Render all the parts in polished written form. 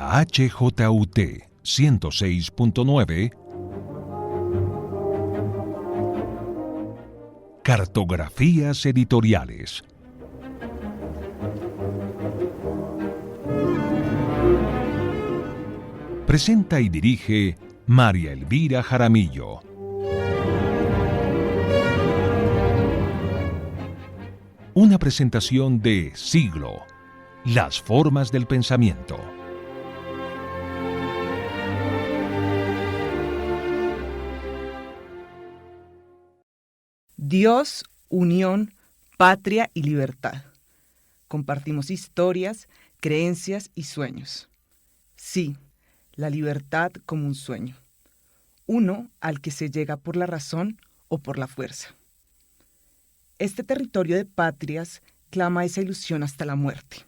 la HJUT 106.9 Cartografías editoriales. Presenta y dirige María Elvira Jaramillo. Una presentación de Siglo, las formas del pensamiento. Dios, unión, patria y libertad. Compartimos historias, creencias y sueños. Sí, la libertad como un sueño. Uno al que se llega por la razón o por la fuerza. Este territorio de patrias clama esa ilusión hasta la muerte.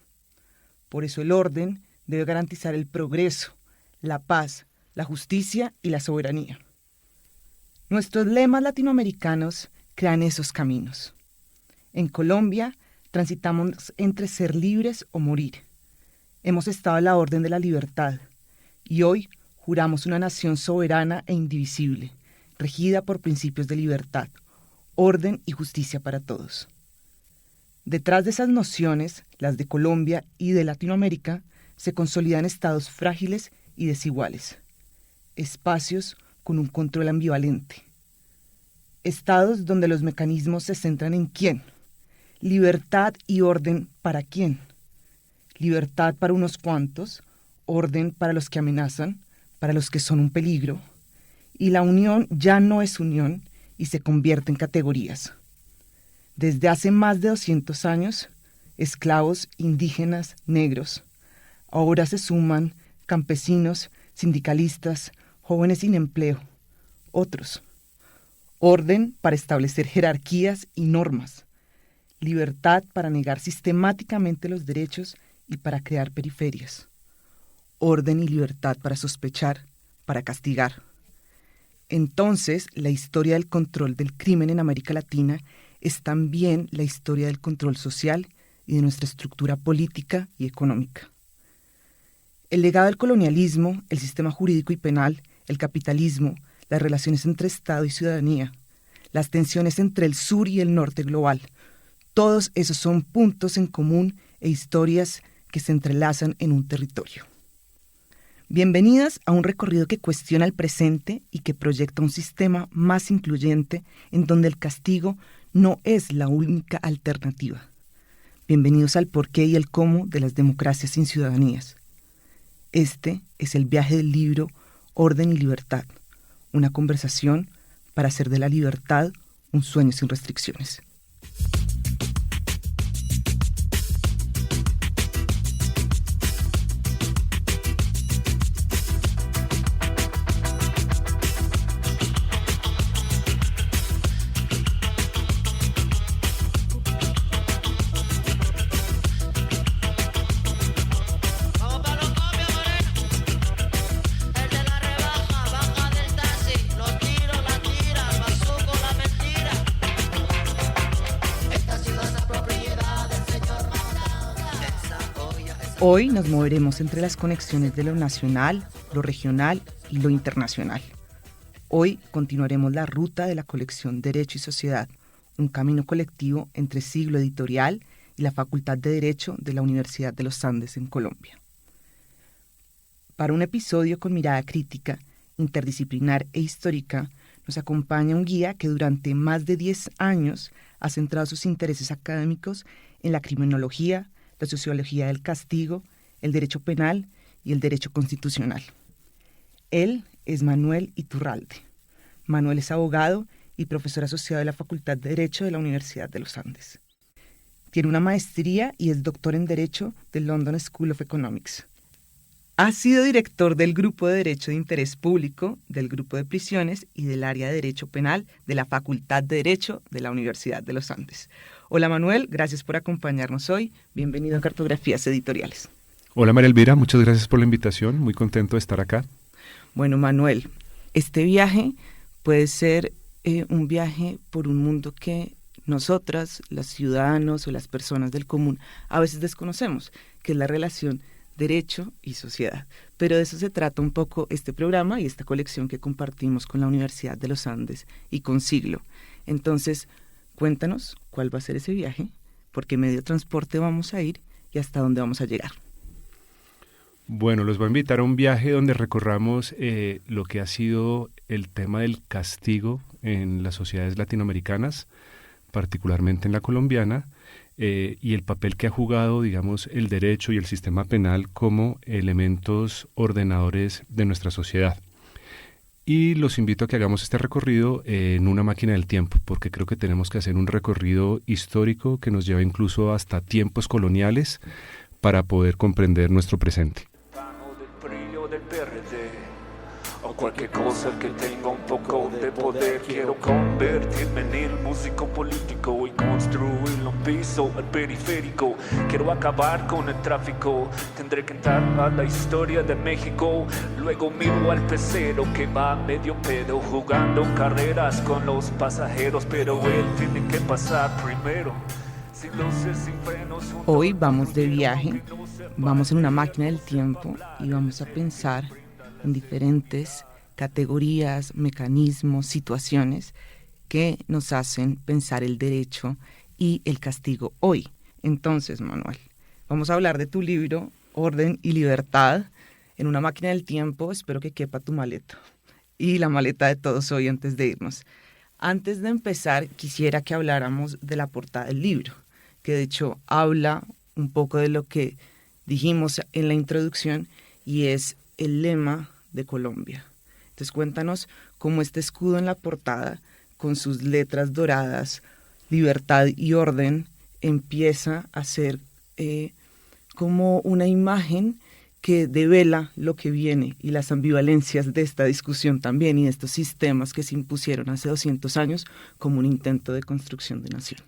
Por eso el orden debe garantizar el progreso, la paz, la justicia y la soberanía. Nuestros lemas latinoamericanos crean esos caminos. En Colombia transitamos entre ser libres o morir. Hemos estado a la orden de la libertad y hoy juramos una nación soberana e indivisible, regida por principios de libertad, orden y justicia para todos. Detrás de esas nociones, las de Colombia y de Latinoamérica, se consolidan estados frágiles y desiguales, espacios con un control ambivalente, estados donde los mecanismos se centran en quién, libertad y orden para quién, libertad para unos cuantos, orden para los que amenazan, para los que son un peligro, y la unión ya no es unión y se convierte en categorías. Desde hace más de 200 años, esclavos, indígenas, negros. Ahora se suman campesinos, sindicalistas, jóvenes sin empleo, otros. Orden para establecer jerarquías y normas. Libertad para negar sistemáticamente los derechos y para crear periferias. Orden y libertad para sospechar, para castigar. Entonces, la historia del control del crimen en América Latina es también la historia del control social y de nuestra estructura política y económica. El legado del colonialismo, el sistema jurídico y penal, el capitalismo, las relaciones entre Estado y ciudadanía, las tensiones entre el sur y el norte global, todos esos son puntos en común e historias que se entrelazan en un territorio. Bienvenidas a un recorrido que cuestiona el presente y que proyecta un sistema más incluyente en donde el castigo no es la única alternativa. Bienvenidos al porqué y el cómo de las democracias sin ciudadanías. Este es el viaje del libro Orden y Libertad, una conversación para hacer de la libertad un sueño sin restricciones. Hoy nos moveremos entre las conexiones de lo nacional, lo regional y lo internacional. Hoy continuaremos la ruta de la colección Derecho y Sociedad, un camino colectivo entre Siglo Editorial y la Facultad de Derecho de la Universidad de los Andes en Colombia. Para un episodio con mirada crítica, interdisciplinar e histórica, nos acompaña un guía que durante más de 10 años ha centrado sus intereses académicos en la criminología, la sociología del castigo, el derecho penal y el derecho constitucional. Él es Manuel Iturralde. Manuel es abogado y profesor asociado de la Facultad de Derecho de la Universidad de los Andes. Tiene una maestría y es doctor en Derecho del London School of Economics. Ha sido director del Grupo de Derecho de Interés Público, del Grupo de Prisiones y del Área de Derecho Penal de la Facultad de Derecho de la Universidad de los Andes. Hola Manuel, gracias por acompañarnos hoy. Bienvenido a Cartografías Editoriales. Hola María Elvira, muchas gracias por la invitación. Muy contento de estar acá. Bueno Manuel, este viaje puede ser un viaje por un mundo que nosotras, los ciudadanos o las personas del común, a veces desconocemos, que es la relación derecho y sociedad. Pero de eso se trata un poco este programa y esta colección que compartimos con la Universidad de los Andes y con Siglo. Entonces, cuéntanos cuál va a ser ese viaje, por qué medio de transporte vamos a ir y hasta dónde vamos a llegar. Bueno, los voy a invitar a un viaje donde recorramos lo que ha sido el tema del castigo en las sociedades latinoamericanas, particularmente en la colombiana, y el papel que ha jugado, digamos, el derecho y el sistema penal como elementos ordenadores de nuestra sociedad. Y los invito a que hagamos este recorrido en una máquina del tiempo, porque creo que tenemos que hacer un recorrido histórico que nos lleva incluso hasta tiempos coloniales para poder comprender nuestro presente. O cualquier cosa que tenga un poco de poder. Quiero convertirme en el músico político y construir un piso al periférico. Quiero acabar con el tráfico. Tendré que entrar a la historia de México. Luego miro al pecero que va medio pedo, jugando carreras con los pasajeros. Pero él tiene que pasar primero. Hoy vamos de viaje, vamos en una máquina del tiempo y vamos a pensar en diferentes categorías, mecanismos, situaciones que nos hacen pensar el derecho y el castigo hoy. Entonces, Manuel, vamos a hablar de tu libro, Orden y Libertad, en una máquina del tiempo. Espero que quepa tu maleta y la maleta de todos hoy antes de irnos. Antes de empezar, quisiera que habláramos de la portada del libro, que de hecho habla un poco de lo que dijimos en la introducción y es el lema de Colombia. Entonces cuéntanos cómo este escudo en la portada, con sus letras doradas, libertad y orden, empieza a ser como una imagen que devela lo que viene y las ambivalencias de esta discusión también y de estos sistemas que se impusieron hace 200 años como un intento de construcción de nación.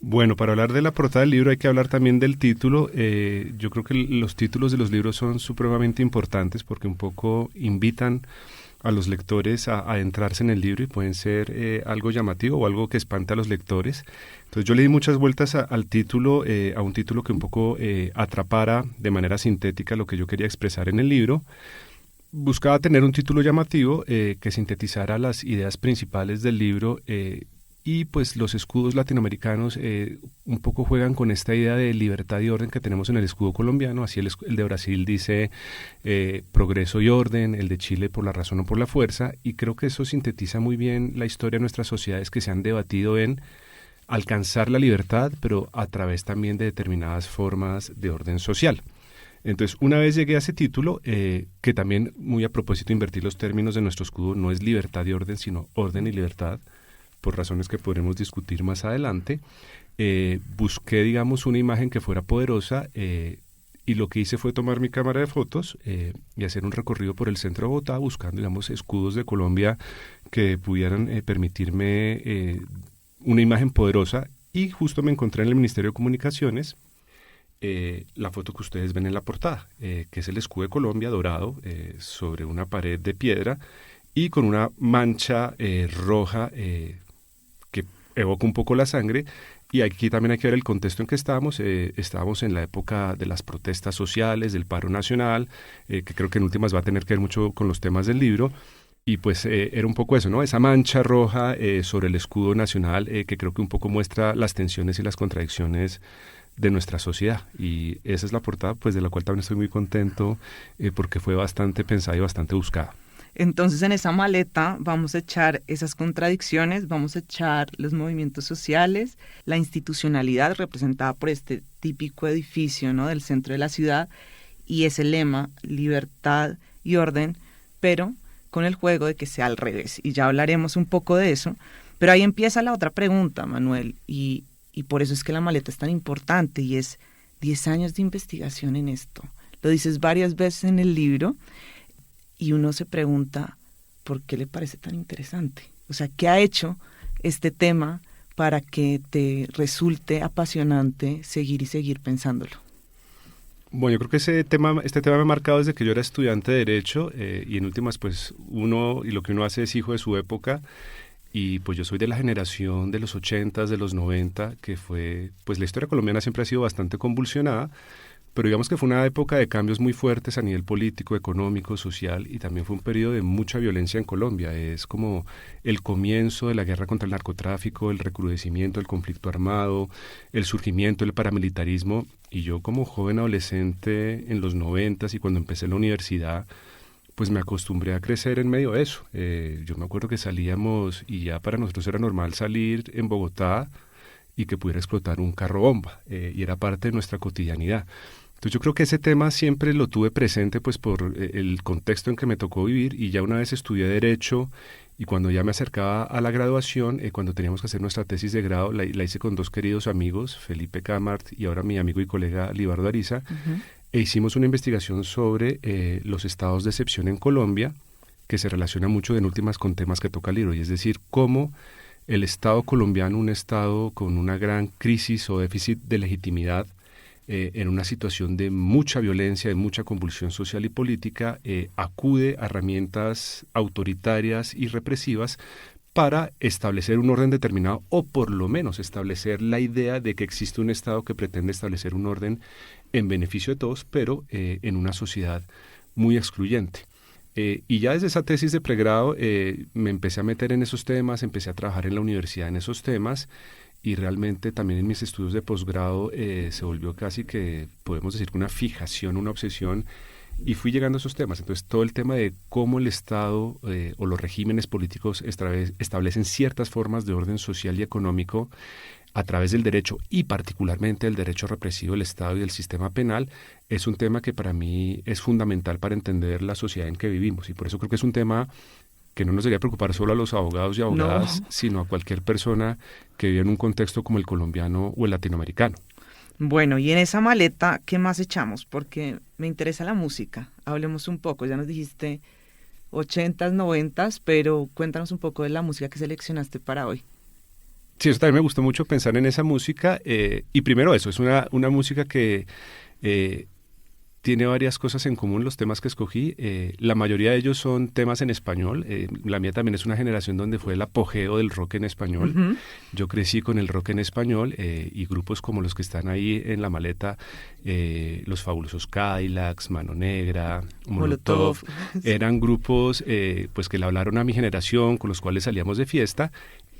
Bueno, para hablar de la portada del libro hay que hablar también del título. Yo creo que los títulos de los libros son supremamente importantes porque un poco invitan a los lectores a adentrarse en el libro y pueden ser algo llamativo o algo que espante a los lectores. Entonces yo le di muchas vueltas al título, a un título que un poco atrapara de manera sintética lo que yo quería expresar en el libro. Buscaba tener un título llamativo que sintetizara las ideas principales del libro y pues los escudos latinoamericanos un poco juegan con esta idea de libertad y orden que tenemos en el escudo colombiano. Así el de Brasil dice progreso y orden, el de Chile por la razón o por la fuerza, y creo que eso sintetiza muy bien la historia de nuestras sociedades que se han debatido en alcanzar la libertad, pero a través también de determinadas formas de orden social. Entonces, una vez llegué a ese título, que también, muy a propósito, invertir los términos de nuestro escudo, no es libertad y orden, sino orden y libertad, por razones que podremos discutir más adelante, busqué, digamos, una imagen que fuera poderosa y lo que hice fue tomar mi cámara de fotos y hacer un recorrido por el centro de Bogotá buscando, digamos, escudos de Colombia que pudieran permitirme una imagen poderosa y justo me encontré en el Ministerio de Comunicaciones la foto que ustedes ven en la portada, que es el escudo de Colombia dorado sobre una pared de piedra y con una mancha roja que evoca un poco la sangre. Y aquí también hay que ver el contexto en que estábamos. Estábamos en la época de las protestas sociales, del paro nacional, que creo que en últimas va a tener que ver mucho con los temas del libro. Y pues era un poco eso, ¿no? Esa mancha roja sobre el escudo nacional que creo que un poco muestra las tensiones y las contradicciones de nuestra sociedad. Y esa es la portada, pues de la cual también estoy muy contento porque fue bastante pensada y bastante buscada. Entonces en esa maleta vamos a echar esas contradicciones, vamos a echar los movimientos sociales, la institucionalidad representada por este típico edificio, ¿no?, del centro de la ciudad y ese lema, libertad y orden, pero con el juego de que sea al revés. Y ya hablaremos un poco de eso, pero ahí empieza la otra pregunta, Manuel, y por eso es que la maleta es tan importante y es 10 años de investigación en esto. Lo dices varias veces en el libro. Y uno se pregunta, ¿por qué le parece tan interesante? O sea, ¿qué ha hecho este tema para que te resulte apasionante seguir pensándolo? Bueno, yo creo que este tema me ha marcado desde que yo era estudiante de Derecho y en últimas, pues uno, y lo que uno hace es hijo de su época. Y pues yo soy de la generación de los 80s, de los 90, que fue, pues la historia colombiana siempre ha sido bastante convulsionada, pero digamos que fue una época de cambios muy fuertes a nivel político, económico, social, y también fue un periodo de mucha violencia en Colombia. Es como el comienzo de la guerra contra el narcotráfico, el recrudecimiento del conflicto armado, el surgimiento del paramilitarismo, y yo como joven adolescente en los 90s y cuando empecé la universidad, pues me acostumbré a crecer en medio de eso. Yo me acuerdo que salíamos y ya para nosotros era normal salir en Bogotá y que pudiera explotar un carro bomba, y era parte de nuestra cotidianidad. Entonces yo creo que ese tema siempre lo tuve presente pues por el contexto en que me tocó vivir, y ya una vez estudié Derecho y cuando ya me acercaba a la graduación, cuando teníamos que hacer nuestra tesis de grado, la hice con dos queridos amigos, Felipe Camart y ahora mi amigo y colega Libardo Ariza, e hicimos una investigación sobre los estados de excepción en Colombia, que se relaciona mucho en últimas con temas que toca el libro, y es decir, cómo el Estado colombiano, un Estado con una gran crisis o déficit de legitimidad, en una situación de mucha violencia, de mucha convulsión social y política, acude a herramientas autoritarias y represivas para establecer un orden determinado, o por lo menos establecer la idea de que existe un Estado que pretende establecer un orden en beneficio de todos, pero en una sociedad muy excluyente. Y ya desde esa tesis de pregrado me empecé a meter en esos temas, empecé a trabajar en la universidad en esos temas, y realmente también en mis estudios de posgrado se volvió casi que, podemos decir, una fijación, una obsesión, y fui llegando a esos temas. Entonces todo el tema de cómo el Estado o los regímenes políticos establecen ciertas formas de orden social y económico a través del derecho, y particularmente el derecho represivo del Estado y del sistema penal, es un tema que para mí es fundamental para entender la sociedad en que vivimos, y por eso creo que es un tema que no nos debería preocupar solo a los abogados y abogadas, sino a cualquier persona que vive en un contexto como el colombiano o el latinoamericano. Bueno, y en esa maleta, ¿qué más echamos? Porque me interesa la música. Hablemos un poco, ya nos dijiste 80s, 90s, pero cuéntanos un poco de la música que seleccionaste para hoy. Sí, eso también me gustó mucho pensar en esa música, y primero eso, es una música que tiene varias cosas en común los temas que escogí. La mayoría de ellos son temas en español. La mía también es una generación donde fue el apogeo del rock en español. Uh-huh. Yo crecí con el rock en español, y grupos como los que están ahí en la maleta, Los Fabulosos Cadillacs, Mano Negra, Molotov, eran grupos pues que le hablaron a mi generación, con los cuales salíamos de fiesta,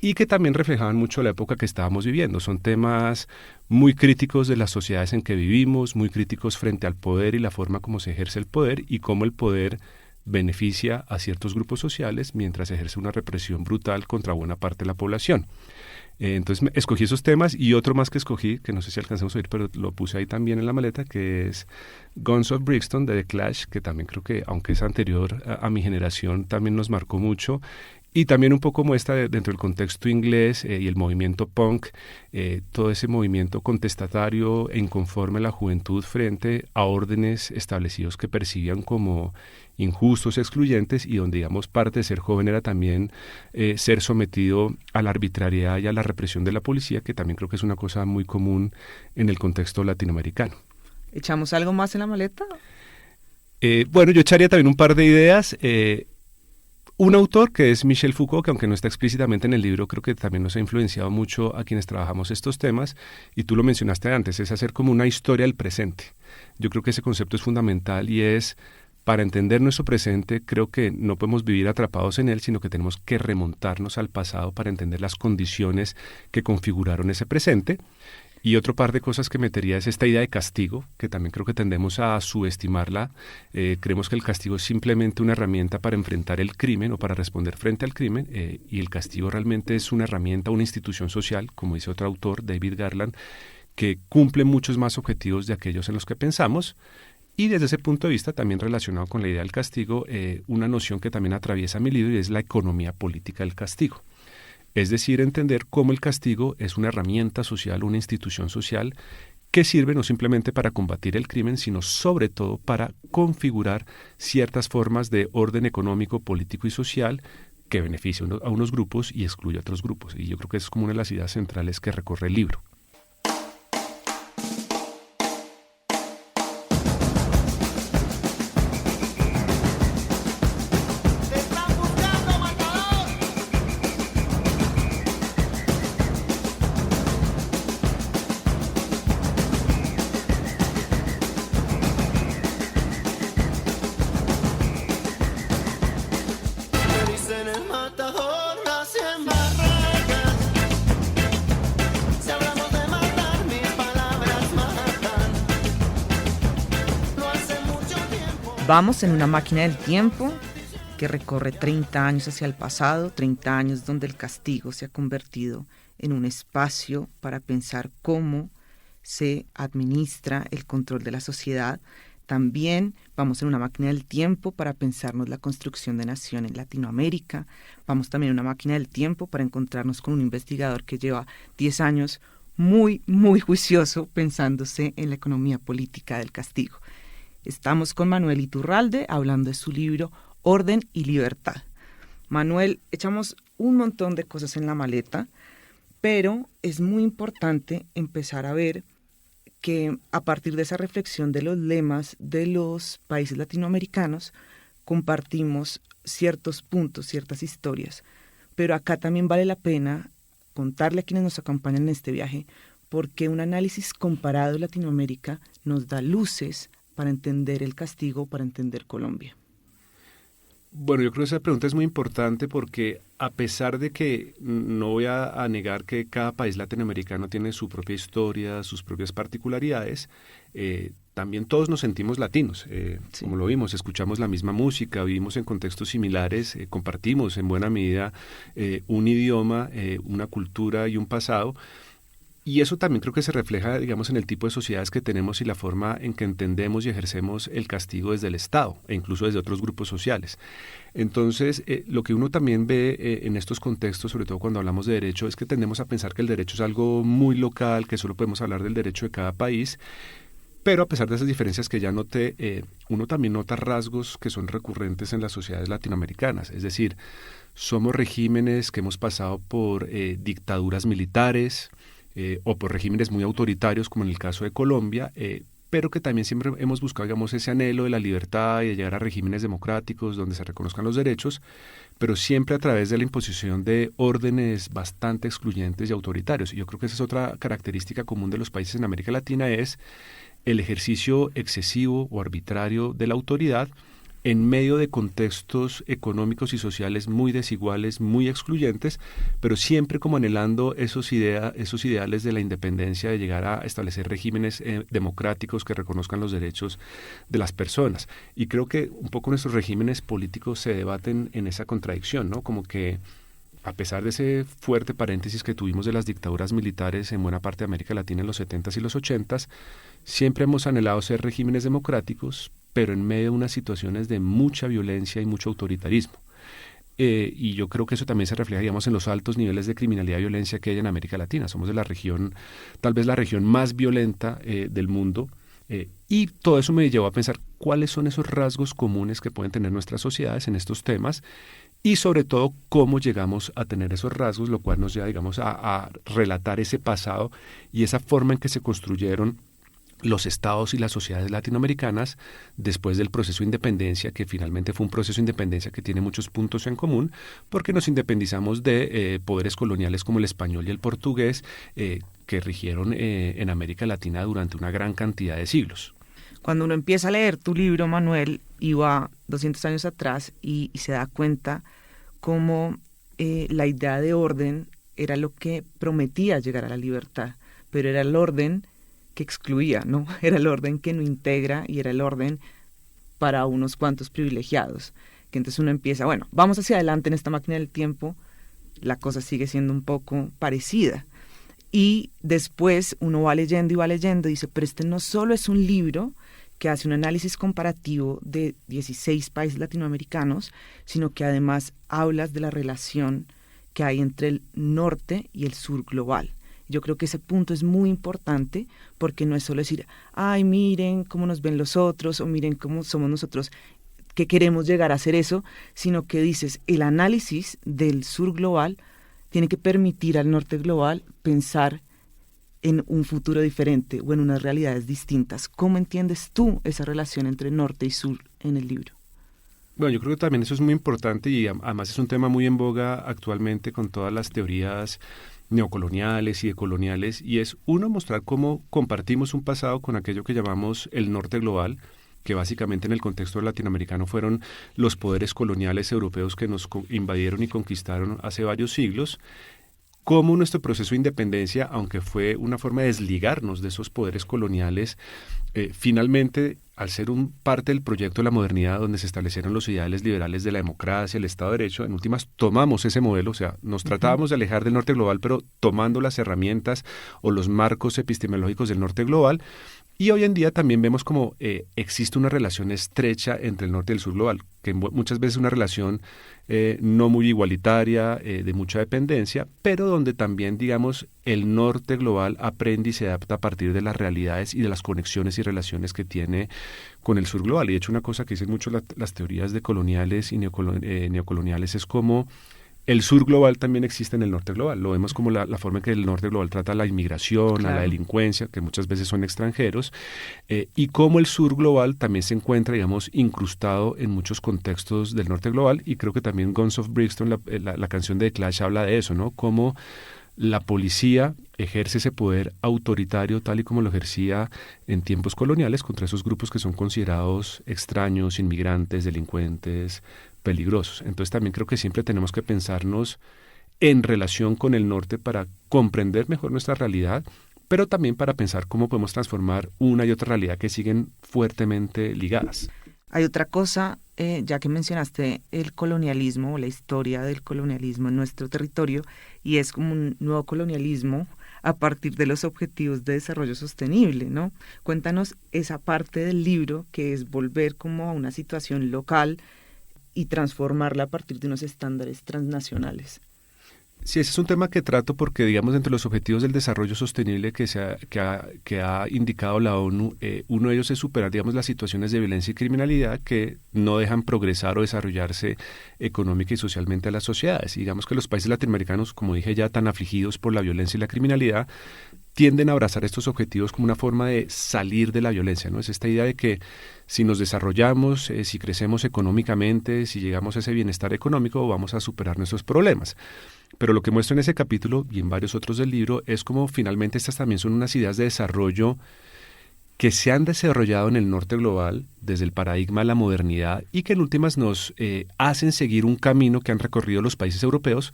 y que también reflejaban mucho la época que estábamos viviendo. Son temas muy críticos de las sociedades en que vivimos, muy críticos frente al poder y la forma como se ejerce el poder, y cómo el poder beneficia a ciertos grupos sociales mientras ejerce una represión brutal contra buena parte de la población. Entonces escogí esos temas, y otro más que escogí, que no sé si alcanzamos a oír, pero lo puse ahí también en la maleta, que es Guns of Brixton de The Clash, que también creo que, aunque es anterior a mi generación, también nos marcó mucho. Y también un poco muestra dentro del contexto inglés y el movimiento punk, todo ese movimiento contestatario e inconforme a la juventud frente a órdenes establecidos que percibían como injustos, excluyentes, y donde, digamos, parte de ser joven era también ser sometido a la arbitrariedad y a la represión de la policía, que también creo que es una cosa muy común en el contexto latinoamericano. ¿Echamos algo más en la maleta? Bueno, yo echaría también un par de ideas. Un autor que es Michel Foucault, que aunque no está explícitamente en el libro, creo que también nos ha influenciado mucho a quienes trabajamos estos temas, y tú lo mencionaste antes, es hacer como una historia del presente. Yo creo que ese concepto es fundamental, y es, para entender nuestro presente, creo que no podemos vivir atrapados en él, sino que tenemos que remontarnos al pasado para entender las condiciones que configuraron ese presente. Y otro par de cosas que metería es esta idea de castigo, que también creo que tendemos a subestimarla. Creemos que el castigo es simplemente una herramienta para enfrentar el crimen o para responder frente al crimen, y el castigo realmente es una herramienta, una institución social, como dice otro autor, David Garland, que cumple muchos más objetivos de aquellos en los que pensamos. Y desde ese punto de vista, también relacionado con la idea del castigo, una noción que también atraviesa mi libro, y es la economía política del castigo. Es decir, entender cómo el castigo es una herramienta social, una institución social que sirve no simplemente para combatir el crimen, sino sobre todo para configurar ciertas formas de orden económico, político y social que beneficia a unos grupos y excluye a otros grupos. Y yo creo que es como una de las ideas centrales que recorre el libro. plataformas y en barracas. Si hablamos de matar, mis palabras matan. No hace mucho tiempo. Vamos en una máquina del tiempo que recorre 30 años hacia el pasado, 30 años donde el castigo se ha convertido en un espacio para pensar cómo se administra el control de la sociedad. También vamos en una máquina del tiempo para pensarnos la construcción de nación en Latinoamérica. Vamos también en una máquina del tiempo para encontrarnos con un investigador que lleva 10 años muy juicioso pensándose en la economía política del castigo. Estamos con Manuel Iturralde hablando de su libro Orden y Libertad. Manuel, echamos un montón de cosas en la maleta, pero es muy importante empezar a ver que a partir de esa reflexión de los lemas de los países latinoamericanos compartimos ciertos puntos, ciertas historias, pero acá también vale la pena contarle a quienes nos acompañan en este viaje porque un análisis comparado de Latinoamérica nos da luces para entender el castigo, para entender Colombia. Bueno, yo creo que esa pregunta es muy importante porque a pesar de que no voy a negar que cada país latinoamericano tiene su propia historia, sus propias particularidades, también todos nos sentimos latinos, sí. Como lo vimos, escuchamos la misma música, vivimos en contextos similares, compartimos en buena medida un idioma, una cultura y un pasado. Y eso también creo que se refleja, digamos, en el tipo de sociedades que tenemos y la forma en que entendemos y ejercemos el castigo desde el Estado e incluso desde otros grupos sociales. Entonces, lo que uno también ve en estos contextos, sobre todo cuando hablamos de derecho, es que tendemos a pensar que el derecho es algo muy local, que solo podemos hablar del derecho de cada país. Pero a pesar de esas diferencias que ya noté, uno también nota rasgos que son recurrentes en las sociedades latinoamericanas. Es decir, somos regímenes que hemos pasado por dictaduras militares, o por regímenes muy autoritarios como en el caso de Colombia, pero que también siempre hemos buscado, digamos, ese anhelo de la libertad y de llegar a regímenes democráticos donde se reconozcan los derechos, pero siempre a través de la imposición de órdenes bastante excluyentes y autoritarios. Y yo creo que esa es otra característica común de los países en América Latina, es el ejercicio excesivo o arbitrario de la autoridad en medio de contextos económicos y sociales muy desiguales, muy excluyentes, pero siempre como anhelando esos ideales de la independencia, de llegar a establecer regímenes democráticos que reconozcan los derechos de las personas. Y creo que un poco nuestros regímenes políticos se debaten en esa contradicción, ¿no? Como que a pesar de ese fuerte paréntesis que tuvimos de las dictaduras militares en buena parte de América Latina en los 70s y los 80s, siempre hemos anhelado ser regímenes democráticos, pero en medio de unas situaciones de mucha violencia y mucho autoritarismo. Y yo creo que eso también se refleja, digamos, en los altos niveles de criminalidad y violencia que hay en América Latina. Somos de la región, tal vez la región más violenta del mundo, y todo eso me llevó a pensar cuáles son esos rasgos comunes que pueden tener nuestras sociedades en estos temas y sobre todo cómo llegamos a tener esos rasgos, lo cual nos lleva, digamos, a relatar ese pasado y esa forma en que se construyeron los estados y las sociedades latinoamericanas después del proceso de independencia, que finalmente fue un proceso de independencia que tiene muchos puntos en común, porque nos independizamos de poderes coloniales como el español y el portugués, que rigieron en América Latina durante una gran cantidad de siglos. Cuando uno empieza a leer tu libro, Manuel, iba 200 años atrás y se da cuenta cómo la idea de orden era lo que prometía llegar a la libertad, pero era el orden que excluía, ¿no? Era el orden que no integra y era el orden para unos cuantos privilegiados. Que entonces uno empieza, bueno, vamos hacia adelante en esta máquina del tiempo, la cosa sigue siendo un poco parecida. Y después uno va leyendo y dice, pero este no solo es un libro que hace un análisis comparativo de 16 países latinoamericanos, sino que además hablas de la relación que hay entre el norte y el sur global. Yo creo que ese punto es muy importante porque no es solo decir, ay, miren cómo nos ven los otros o miren cómo somos nosotros que queremos llegar a hacer eso, sino que dices, el análisis del sur global tiene que permitir al norte global pensar en un futuro diferente o en unas realidades distintas. ¿Cómo entiendes tú esa relación entre norte y sur en el libro? Bueno, yo creo que también eso es muy importante y además es un tema muy en boga actualmente con todas las teorías neocoloniales y decoloniales, y es uno, mostrar cómo compartimos un pasado con aquello que llamamos el norte global, que básicamente en el contexto latinoamericano fueron los poderes coloniales europeos que nos invadieron y conquistaron hace varios siglos, cómo nuestro proceso de independencia, aunque fue una forma de desligarnos de esos poderes coloniales, finalmente, al ser un parte del proyecto de la modernidad donde se establecieron los ideales liberales de la democracia, el Estado de Derecho, en últimas tomamos ese modelo, o sea, nos tratábamos de alejar del norte global, pero tomando las herramientas o los marcos epistemológicos del norte global. Y hoy en día también vemos como existe una relación estrecha entre el norte y el sur global, que muchas veces es una relación no muy igualitaria, de mucha dependencia, pero donde también, digamos, el norte global aprende y se adapta a partir de las realidades y de las conexiones y relaciones que tiene con el sur global. Y de hecho una cosa que dicen mucho las teorías de coloniales y neocoloniales es como el sur global también existe en el norte global. Lo vemos como la forma en que el norte global trata a la inmigración, claro, a la delincuencia, que muchas veces son extranjeros, y cómo el sur global también se encuentra, digamos, incrustado en muchos contextos del norte global. Y creo que también Guns of Brixton, la canción de The Clash, habla de eso, ¿no? Cómo la policía ejerce ese poder autoritario tal y como lo ejercía en tiempos coloniales contra esos grupos que son considerados extraños, inmigrantes, delincuentes, peligrosos. Entonces también creo que siempre tenemos que pensarnos en relación con el norte para comprender mejor nuestra realidad, pero también para pensar cómo podemos transformar una y otra realidad que siguen fuertemente ligadas. Hay otra cosa, ya que mencionaste el colonialismo, la historia del colonialismo en nuestro territorio, y es como un nuevo colonialismo a partir de los objetivos de desarrollo sostenible, ¿no? Cuéntanos esa parte del libro que es volver como a una situación local y transformarla a partir de unos estándares transnacionales. Sí, ese es un tema que trato porque, digamos, entre los objetivos del desarrollo sostenible que ha indicado la ONU, uno de ellos es superar, digamos, las situaciones de violencia y criminalidad que no dejan progresar o desarrollarse económica y socialmente a las sociedades. Y digamos que los países latinoamericanos, como dije ya, tan afligidos por la violencia y la criminalidad, tienden a abrazar estos objetivos como una forma de salir de la violencia, ¿no? Es esta idea de que si nos desarrollamos, si crecemos económicamente, si llegamos a ese bienestar económico, vamos a superar nuestros problemas. Pero lo que muestro en ese capítulo y en varios otros del libro es como finalmente estas también son unas ideas de desarrollo que se han desarrollado en el norte global desde el paradigma de la modernidad y que en últimas nos hacen seguir un camino que han recorrido los países europeos,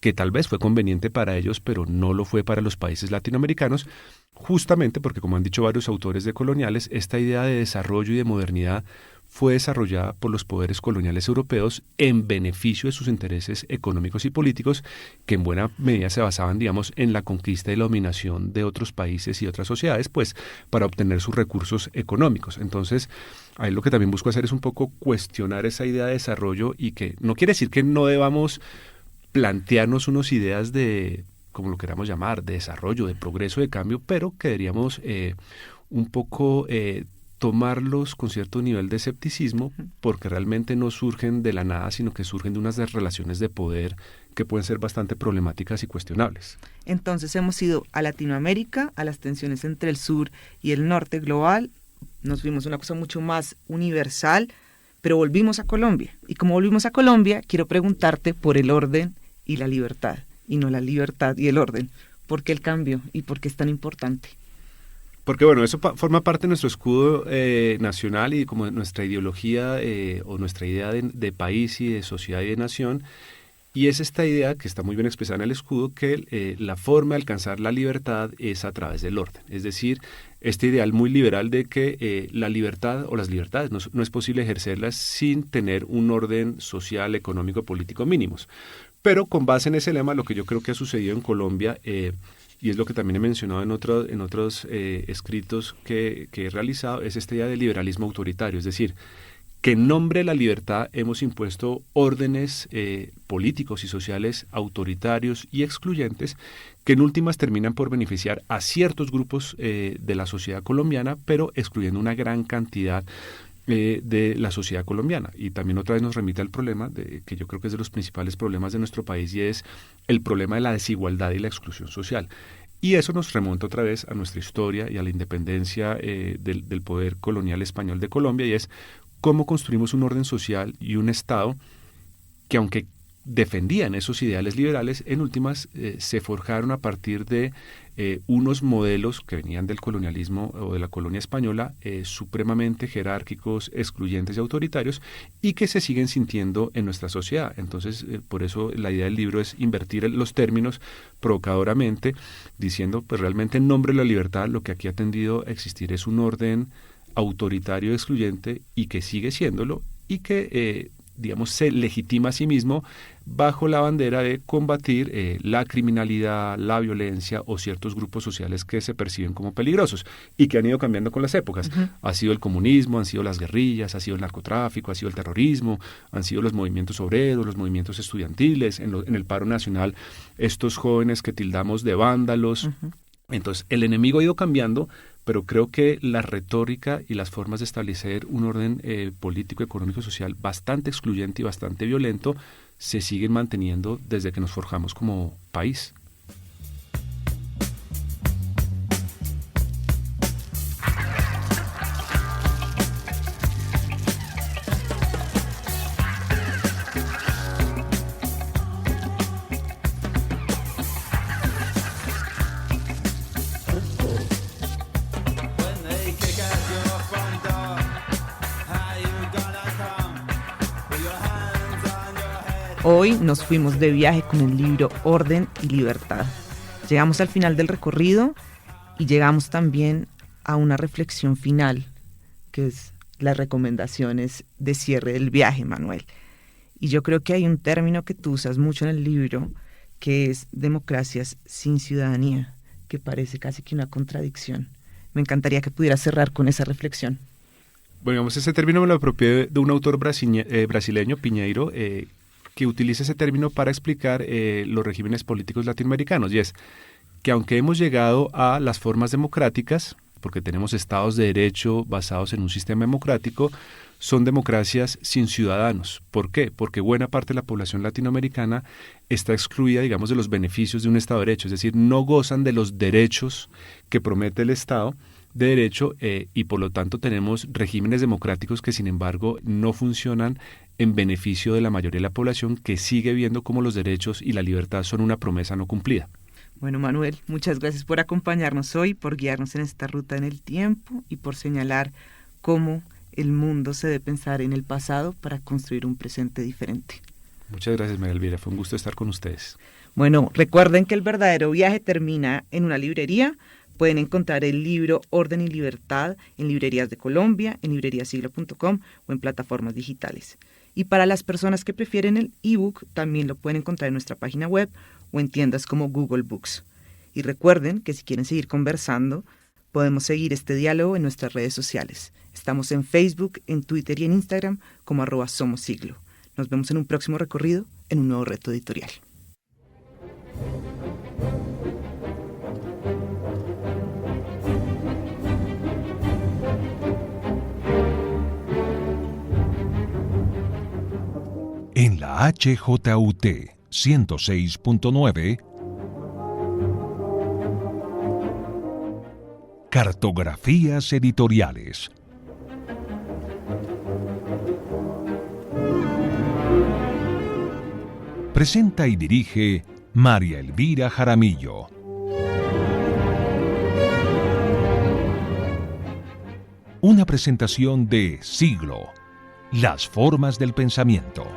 que tal vez fue conveniente para ellos, pero no lo fue para los países latinoamericanos, justamente porque, como han dicho varios autores decoloniales, esta idea de desarrollo y de modernidad fue desarrollada por los poderes coloniales europeos en beneficio de sus intereses económicos y políticos, que en buena medida se basaban, digamos, en la conquista y la dominación de otros países y otras sociedades, pues, para obtener sus recursos económicos. Entonces, ahí lo que también busco hacer es un poco cuestionar esa idea de desarrollo y que no quiere decir que no debamos plantearnos unas ideas de, como lo queramos llamar, de desarrollo, de progreso, de cambio, pero que deberíamos un poco tomarlos con cierto nivel de escepticismo, porque realmente no surgen de la nada, sino que surgen de unas relaciones de poder que pueden ser bastante problemáticas y cuestionables. Entonces hemos ido a Latinoamérica, a las tensiones entre el sur y el norte global, nos vimos una cosa mucho más universal, pero volvimos a Colombia. Y como volvimos a Colombia, quiero preguntarte por el orden y la libertad, y no la libertad y el orden. ¿Por qué el cambio y por qué es tan importante? Porque bueno, eso forma parte de nuestro escudo nacional y como de nuestra ideología o nuestra idea de país y de sociedad y de nación. Y es esta idea que está muy bien expresada en el escudo, que la forma de alcanzar la libertad es a través del orden. Es decir, este ideal muy liberal de que la libertad o las libertades no es posible ejercerlas sin tener un orden social, económico, político mínimos. Pero con base en ese lema, lo que yo creo que ha sucedido en Colombia, y es lo que también he mencionado en otros escritos que he realizado, es esta idea de liberalismo autoritario. Es decir, que en nombre de la libertad hemos impuesto órdenes políticos y sociales autoritarios y excluyentes que en últimas terminan por beneficiar a ciertos grupos de la sociedad colombiana, pero excluyendo una gran cantidad de la sociedad colombiana. Y también otra vez nos remite al problema, que yo creo que es de los principales problemas de nuestro país, y es el problema de la desigualdad y la exclusión social. Y eso nos remonta otra vez a nuestra historia y a la independencia del poder colonial español de Colombia, y es cómo construimos un orden social y un Estado que, aunque defendían esos ideales liberales, en últimas se forjaron a partir de unos modelos que venían del colonialismo o de la colonia española, supremamente jerárquicos, excluyentes y autoritarios, y que se siguen sintiendo en nuestra sociedad. Entonces, por eso la idea del libro es invertir los términos provocadoramente, diciendo, pues realmente en nombre de la libertad, lo que aquí ha tendido a existir es un orden autoritario, excluyente, y que sigue siéndolo, y que digamos, se legitima a sí mismo bajo la bandera de combatir la criminalidad, la violencia o ciertos grupos sociales que se perciben como peligrosos y que han ido cambiando con las épocas. Uh-huh. Ha sido el comunismo, han sido las guerrillas, ha sido el narcotráfico, ha sido el terrorismo, han sido los movimientos obreros, los movimientos estudiantiles, en el paro nacional, estos jóvenes que tildamos de vándalos. Uh-huh. Entonces, el enemigo ha ido cambiando, pero creo que la retórica y las formas de establecer un orden político, económico, social bastante excluyente y bastante violento se siguen manteniendo desde que nos forjamos como país. Hoy nos fuimos de viaje con el libro Orden y Libertad. Llegamos al final del recorrido y llegamos también a una reflexión final, que es las recomendaciones de cierre del viaje, Manuel. Y yo creo que hay un término que tú usas mucho en el libro, que es democracias sin ciudadanía, que parece casi que una contradicción. Me encantaría que pudieras cerrar con esa reflexión. Bueno, digamos, ese término me lo apropié de un autor brasileño, Piñeiro, que utiliza ese término para explicar los regímenes políticos latinoamericanos, y es que aunque hemos llegado a las formas democráticas, porque tenemos estados de derecho basados en un sistema democrático, son democracias sin ciudadanos. ¿Por qué? Porque buena parte de la población latinoamericana está excluida, digamos, de los beneficios de un estado de derecho, es decir, no gozan de los derechos que promete el Estado de derecho y por lo tanto tenemos regímenes democráticos que sin embargo no funcionan en beneficio de la mayoría de la población, que sigue viendo cómo los derechos y la libertad son una promesa no cumplida. Bueno, Manuel, muchas gracias por acompañarnos hoy, por guiarnos en esta ruta en el tiempo y por señalar cómo el mundo se debe pensar en el pasado para construir un presente diferente. Muchas gracias, María Elvira, fue un gusto estar con ustedes. Bueno, recuerden que el verdadero viaje termina en una librería. Pueden encontrar el libro Orden y Libertad en librerías de Colombia, en libreriasiglo.com o en plataformas digitales. Y para las personas que prefieren el ebook, también lo pueden encontrar en nuestra página web o en tiendas como Google Books. Y recuerden que si quieren seguir conversando, podemos seguir este diálogo en nuestras redes sociales. Estamos en Facebook, en Twitter y en Instagram como @SomosSiglo. Nos vemos en un próximo recorrido, en un nuevo reto editorial. En la HJUT 106.9, Cartografías editoriales. Presenta y dirige María Elvira Jaramillo. Una presentación de Siglo, las formas del pensamiento.